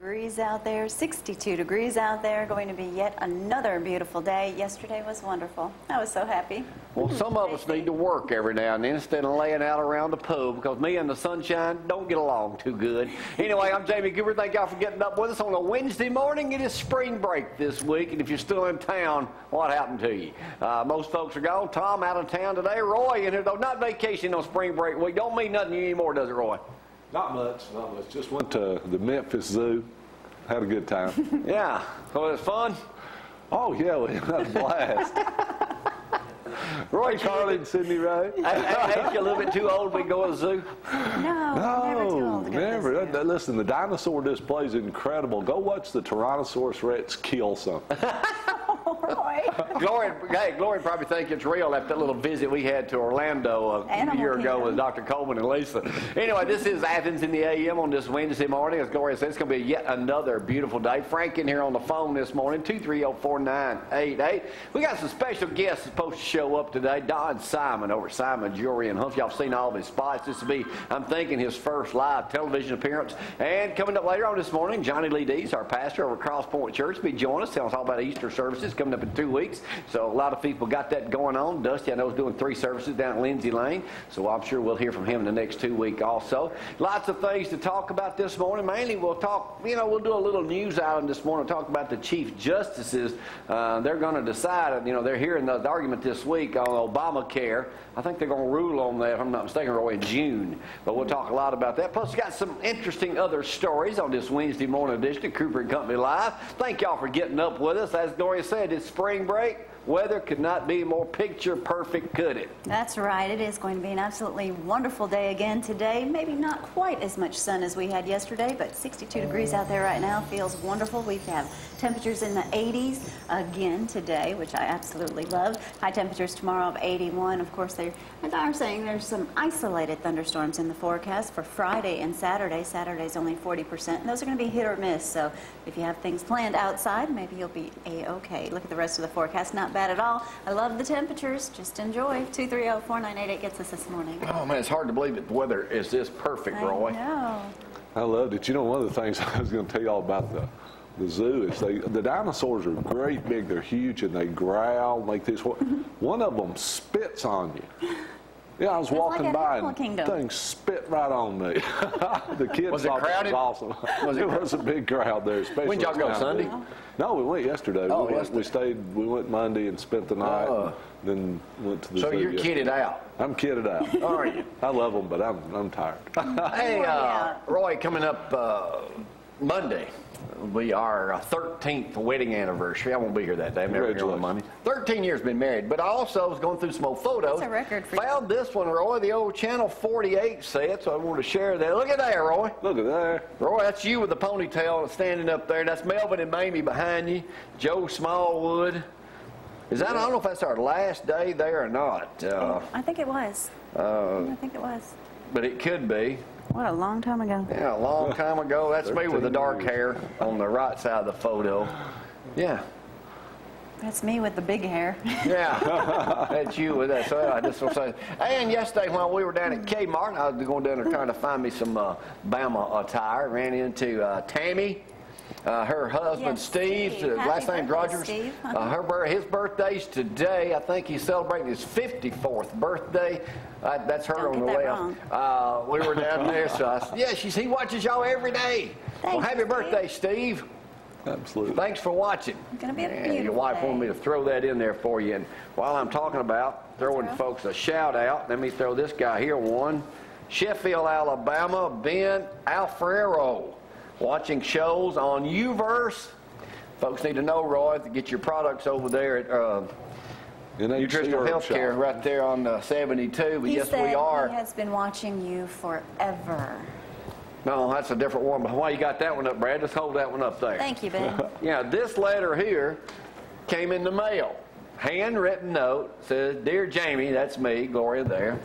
Degrees out there, 62 degrees out there, going to be yet another beautiful day. Yesterday was wonderful. I was so happy. Well, some of us need to work every now and then instead of laying out around the pool, because me and the sunshine don't get along too good. Anyway, I'm Jamie Goober. Thank y'all for getting up with us on a Wednesday morning. It is spring break this week, and if you're still in town, what happened to you? Most folks are gone. Tom out of town today. Roy in here, though, not vacation on spring break week. Don't mean nothing to you anymore, does it, Roy? Not much, not much. Just went to the Memphis Zoo. Had a good time. Yeah. So it was fun? Oh, yeah, we had a blast. Roy Carly and Sydney Ray. Ain't you a little bit too old to go to the zoo? No, never. Listen, the dinosaur display is incredible. Go watch the Tyrannosaurus Rex kill something. Roy. Gloria probably think it's real after that little visit we had to Orlando a year ago with Dr. Coleman and Lisa. Anyway, this is Athens in the AM on this Wednesday morning. As Gloria said, it's going to be yet another beautiful day. Frank in here on the phone this morning, 230-4988. We got some special guests supposed to show up today. Don Simon over at Simon Jewelry in Humph. Y'all seen all of his spots. This will be, I'm thinking, his first live television appearance. And coming up later on this morning, Johnny Lee Dees, our pastor over at Cross Point Church, will be joining us, telling us all about Easter services coming up in 2 weeks. So a lot of people got that going on. Dusty, I know, is doing 3 services down at Lindsay Lane. So I'm sure we'll hear from him in the next 2 weeks also. Lots of things to talk about this morning. Mainly we'll talk, we'll do a little news item this morning, talk about the Chief Justices. They're going to decide, they're hearing the argument this week on Obamacare. I think they're going to rule on that, if I'm not mistaken, Roy, in June. But we'll talk a lot about that. Plus, we got some interesting other stories on this Wednesday morning edition of Cooper & Company Live. Thank y'all for getting up with us. As Gloria said, it's spring break. Weather could not be more picture perfect, could it? That's right. It is going to be an absolutely wonderful day again today. Maybe not quite as much sun as we had yesterday, but 62 degrees out there right now feels wonderful. We have temperatures in the 80s again today, which I absolutely love. High temperatures tomorrow of 81. Of course, they are saying there's some isolated thunderstorms in the forecast for Friday and Saturday. Saturday's only 40%, and those are going to be hit or miss. So if you have things planned outside, maybe you'll be A-okay. Look at the rest of the forecast. Not bad at all. I love the temperatures. Just enjoy. 230-4988 gets us this morning. Oh, man, it's hard to believe that the weather is this perfect, Roy. I know. I loved it. One of the things I was going to tell you all about the zoo is the dinosaurs are great big. They're huge, and they growl like this. One of them spits on you. Yeah, I was walking by and things spit right on me. The kids thought it was awesome. It was a big crowd there. When did y'all go, Sunday? No, we went yesterday. Oh, we went Monday and spent the night, then went to the zoo. So you're kitted out? I'm kitted out. Are you? I love them, but I'm tired. Hey, Roy, coming up Monday, we our 13th wedding anniversary. I won't be here that day. I'm never here on Monday. 13 years been married, but I also was going through some old photos. That's a record for you. Found this one, Roy, the old Channel 48 set, so I wanted to share that. Look at there, Roy. Look at there. Roy, that's you with the ponytail standing up there. That's Melvin and Mamie behind you. Joe Smallwood. I don't know if that's our last day there or not. I think it was. I think it was. But it could be. What a long time ago. Yeah, a long time ago. That's me with the dark hair on the right side of the photo. Yeah. That's me with the big hair. Yeah, that's you with that. So I just want to say. And yesterday when we were down at Kmart, I was going down there trying to find me some Bama attire. Ran into Tammy. Her husband, Steve, last name Rogers. His birthday's today. I think he's celebrating his 54th birthday. That's her on the left. We were down there, so he watches y'all every day. Well, happy birthday, Steve. Absolutely. Thanks for watching. It's going to be a beautiful Your wife day. wanted me to throw that in there for you. And while I'm talking about throwing folks a shout out, let me throw this guy here one. Sheffield, Alabama, Ben Alfrero. Watching shows on Uverse. Folks need to know, Roy, to get your products over there at Nutritional Healthcare right there on 72. But yes, we are. He has been watching you forever. No, that's a different one. But why you got that one up, Brad? Just hold that one up there. Thank you, Ben. Yeah, this letter here came in the mail. Handwritten note says, "Dear Jamie," that's me, Gloria there.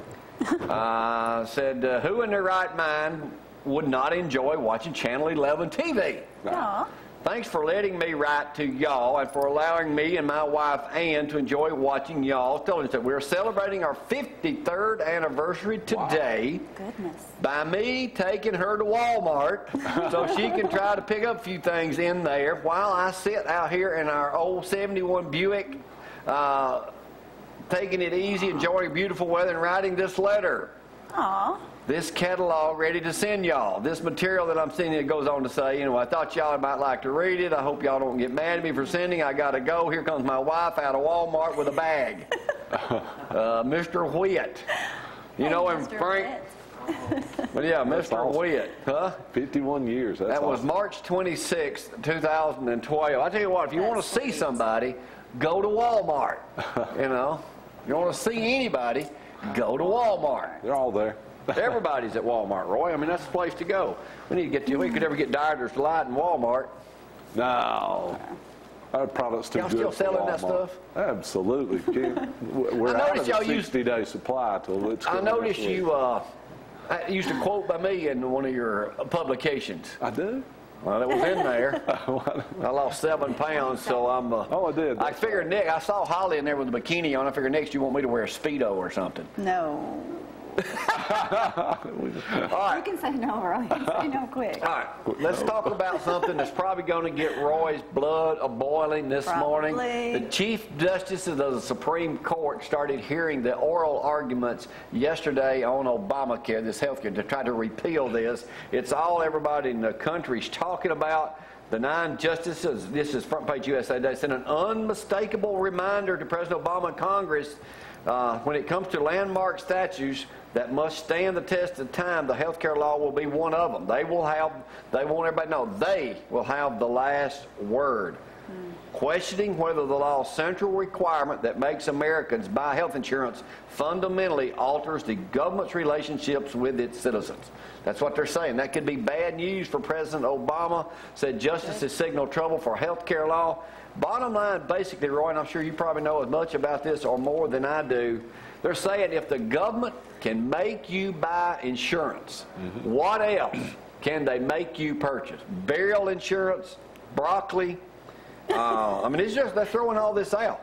Said, "Who in their right mind would not enjoy watching Channel 11 TV?" Aww. Thanks for letting me write to y'all and for allowing me and my wife Ann to enjoy watching y'all. Telling us that we're celebrating our 53rd anniversary today. Wow. Goodness. By me taking her to Walmart so she can try to pick up a few things in there while I sit out here in our old 71 Buick, taking it easy, enjoying beautiful weather, and writing this letter. Aw. This catalog ready to send y'all. This material that I'm sending, it goes on to say, I thought y'all might like to read it. I hope y'all don't get mad at me for sending. I got to go. Here comes my wife out of Walmart with a bag. Mr. Whit. You know him, Frank? But yeah, Mr. Awesome. Whit. Huh? 51 years. That's that was awesome. March 26, 2012. I tell you what, if you want to see somebody, go to Walmart. If you want to see anybody, go to Walmart. They're all there. Everybody's at Walmart, Roy. I mean, that's the place to go. We need to get to. We could ever get Dyer's Delight in Walmart. No. Our product's too good. Y'all still selling that stuff? Absolutely. We're out of the 60-day supply till it's. I noticed you used a quote by me in one of your publications. I do. Well, it was in there. I lost 7 pounds, so I'm. Oh, I did. I figured next. I saw Holly in there with a bikini on. I figured next you want me to wear a Speedo or something. No. All right. You can say no, or you can say no quick. All right, let's talk about something that's probably going to get Roy's blood a-boiling this morning. The Chief Justices of the Supreme Court started hearing the oral arguments yesterday on Obamacare, this health care, to try to repeal this. It's all everybody in the country's talking about. The 9 justices, this is Front Page USA Today, sent an unmistakable reminder to President Obama and Congress when it comes to landmark statutes that must stand the test of time. The health care law will be one of them. They want everybody to know they will have the last word. Questioning whether the law's central requirement that makes Americans buy health insurance fundamentally alters the government's relationships with its citizens. That's what they're saying. That could be bad news for President Obama. Said justices signal trouble for health care law. Bottom line, basically, Roy, and I'm sure you probably know as much about this or more than I do, they're saying if the government can make you buy insurance, what else can they make you purchase? Burial insurance, broccoli. I mean, it's just, they're throwing all this out.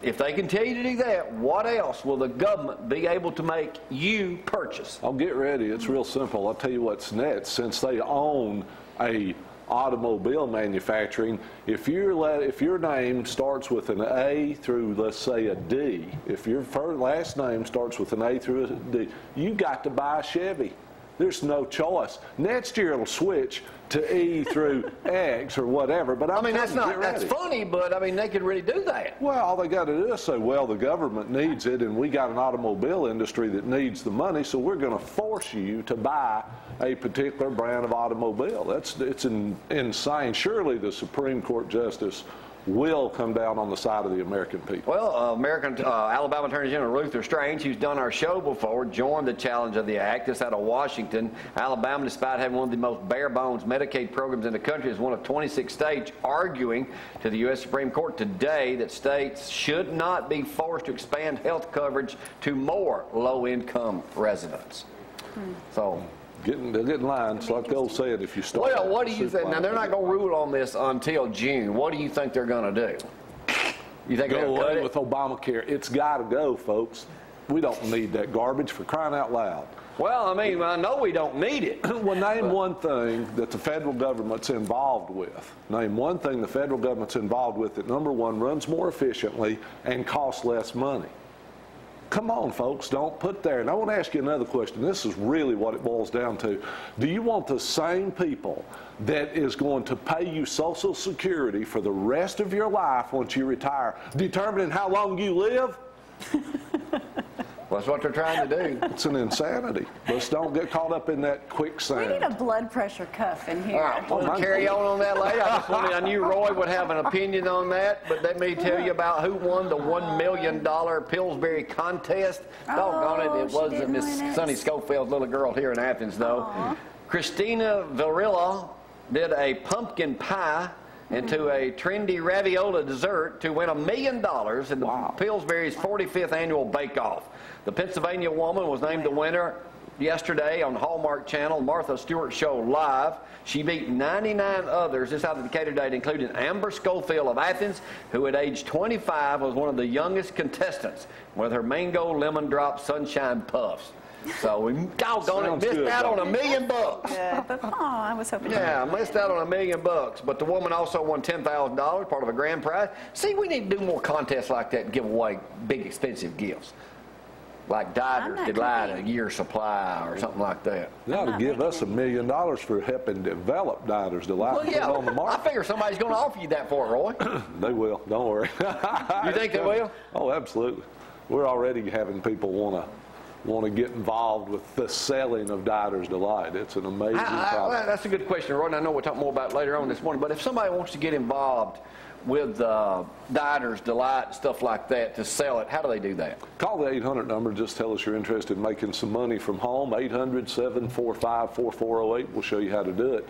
If they continue to do that, what else will the government be able to make you purchase? I'll get ready. It's real simple. I'll tell you what's next. Since they own a automobile manufacturing, if your name starts with an A through, let's say, a D, if your last name starts with an A through a D, you got to buy a Chevy. There's no choice. Next year it'll switch to E through X or whatever. But I mean, that's funny, but I mean, they could really do that. Well, all they got to do is say, well, the government needs it, and we got an automobile industry that needs the money, so we're going to force you to buy a particular brand of automobile. It's insane. Surely the Supreme Court justice will come down on the side of the American people. Well, Alabama Attorney General Luther Strange, who's done our show before, joined the challenge of the act. This out of Washington. Alabama, despite having one of the most bare-bones Medicaid programs in the country, is one of 26 states arguing to the U.S. Supreme Court today that states should not be forced to expand health coverage to more low-income residents. So They're getting lines, like the old saying, if you start. Well, what do you think? Now, they're not going to rule on this until June. What do you think they're going to do? You think go away with Obamacare? It's got to go, folks. We don't need that garbage, for crying out loud. Well, I mean, I know we don't need it. Well, name one thing that the federal government's involved with. Name one thing the federal government's involved with that, number one, runs more efficiently and costs less money. Come on, folks, don't put there. And I want to ask you another question. This is really what it boils down to. Do you want the same people that is going to pay you Social Security for the rest of your life once you retire, determining how long you live? Well, that's what they're trying to do. It's an insanity. Let's don't get caught up in that quicksand. We need a blood pressure cuff in here. All right, we'll carry on that later. I knew Roy would have an opinion on that, but let me tell you about who won the $1 million Pillsbury contest. Doggone it, it wasn't Miss Sunny Schofield's little girl here in Athens, though. Aww. Christina Varilla did a pumpkin pie into a trendy ravioli dessert to win $1 million in the Pillsbury's 45th annual bake-off. The Pennsylvania woman was named the winner. yesterday on the Hallmark Channel, Martha Stewart Show Live. She beat 99 others this out of Decatur today, including Amber Schofield of Athens, who at age 25 was one of the youngest contestants with her mango lemon drop sunshine puffs. So we doggone it, missed out on $1 million. Yeah, but I was hoping. Yeah, missed out on $1 million. But the woman also won $10,000, part of a grand prize. See, we need to do more contests like that and give away big, expensive gifts. Like Dieters Delight, a year's supply or something like that. They ought to give us $1 million for helping develop Dieters Delight. Well, yeah, on the market. I figure somebody's going to offer you that for it, Roy. They will. Don't worry. You think they will? Oh, absolutely. We're already having people want to get involved with the selling of Dieters Delight. It's an amazing product. Well, that's a good question, Roy, and I know we'll talk more about it later on this morning, but if somebody wants to get involved with Dieters Delight and stuff like that to sell it, how do they do that? Call the 800 number. Just tell us you're interested in making some money from home. 800-745-4408. We'll show you how to do it.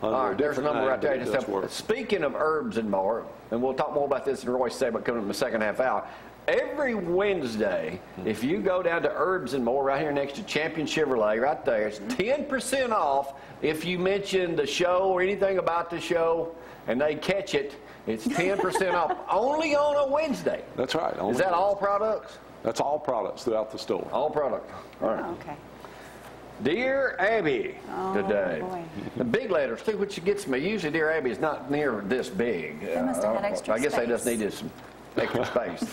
All right, there's a number right there. Speaking of herbs and more, and we'll talk more about this in Roy's segment coming up in the second half hour. Every Wednesday, if you go down to Herbs and More right here next to Champion Chevrolet right there, it's 10% off if you mention the show or anything about the show and they catch it. It's 10% off only on a Wednesday. That's right. Is that all products? That's all products throughout the store. All products. All right. Okay. Dear Abby, today. Boy. The big letters, too, which gets me. Usually, Dear Abby is not near this big. They must have had extra I guess they just space. needed some extra space.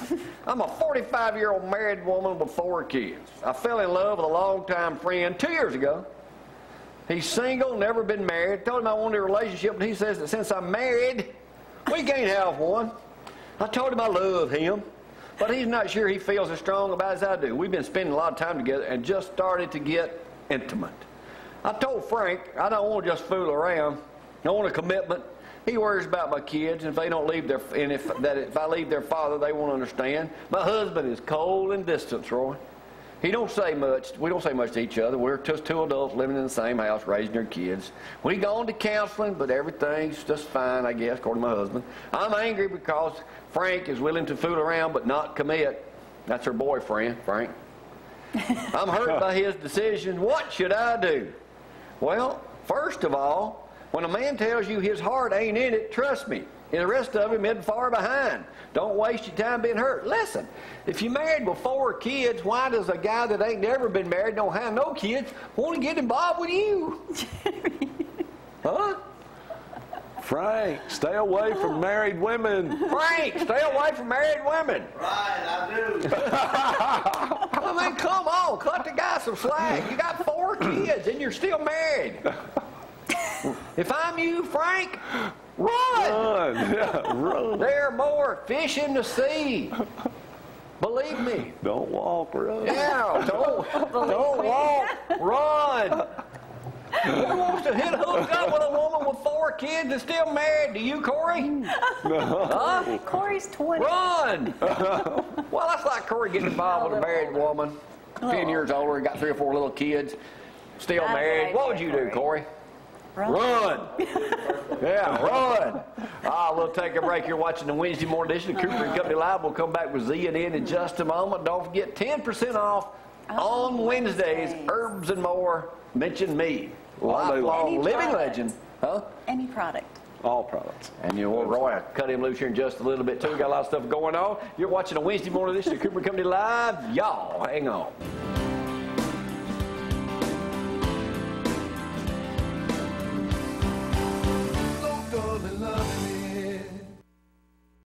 I'm a 45-year-old married woman with 4 kids. I fell in love with a longtime friend 2 years ago. He's single, never been married. Told him I wanted a relationship, and he says that since I'm married, we can't have one. I told him I love him, but he's not sure he feels as strong about it as I do. We've been spending a lot of time together and just started to get intimate. I told Frank I don't want to just fool around. I want a commitment. He worries about my kids, and if they don't leave their, and if I leave their father, they won't understand. My husband is cold and distant, Roy. He don't say much. We don't say much to each other. We're just 2 adults living in the same house, raising their kids. We gone to counseling, but everything's just fine, I guess, according to my husband. I'm angry because Frank is willing to fool around but not commit. That's her boyfriend, Frank. I'm hurt by his decision. What should I do? Well, first of all, when a man tells you his heart ain't in it, trust me, and the rest of him isn't far behind. Don't waste your time being hurt. Listen, if you're married with 4 kids, why does a guy that ain't never been married, don't have no kids, want to get involved with you? Huh? Frank, stay away from married women. Frank, stay away from married women. Right, I do. I mean, come on, cut the guy some slack. You got 4 kids and you're still married. If I'm you, Frank, run. Run. Yeah, run. There are more fish in the sea. Believe me. Don't walk, run. Yeah, don't walk, run. Who wants to hook up with a woman with 4 kids and still married? Do you, Corey? Huh? Corey's 20. Run. Well, that's like Corey getting involved with a married woman, 10 years older, got 3 or 4 little kids, still That's married. right, What would you do, Corey? Run. Yeah, run. We'll take a break. You're watching the Wednesday morning edition of Cooper & Company Live. We'll come back with Z and N in just a moment. Don't forget, 10% off on Wednesdays. Herbs and More. Mention me. Lifelong living legend. Huh? Any product. All products. And you know, Roy, I cut him loose here in just a little bit too. Got a lot of stuff going on. You're watching a Wednesday morning edition of Cooper & Company Live. Y'all, hang on.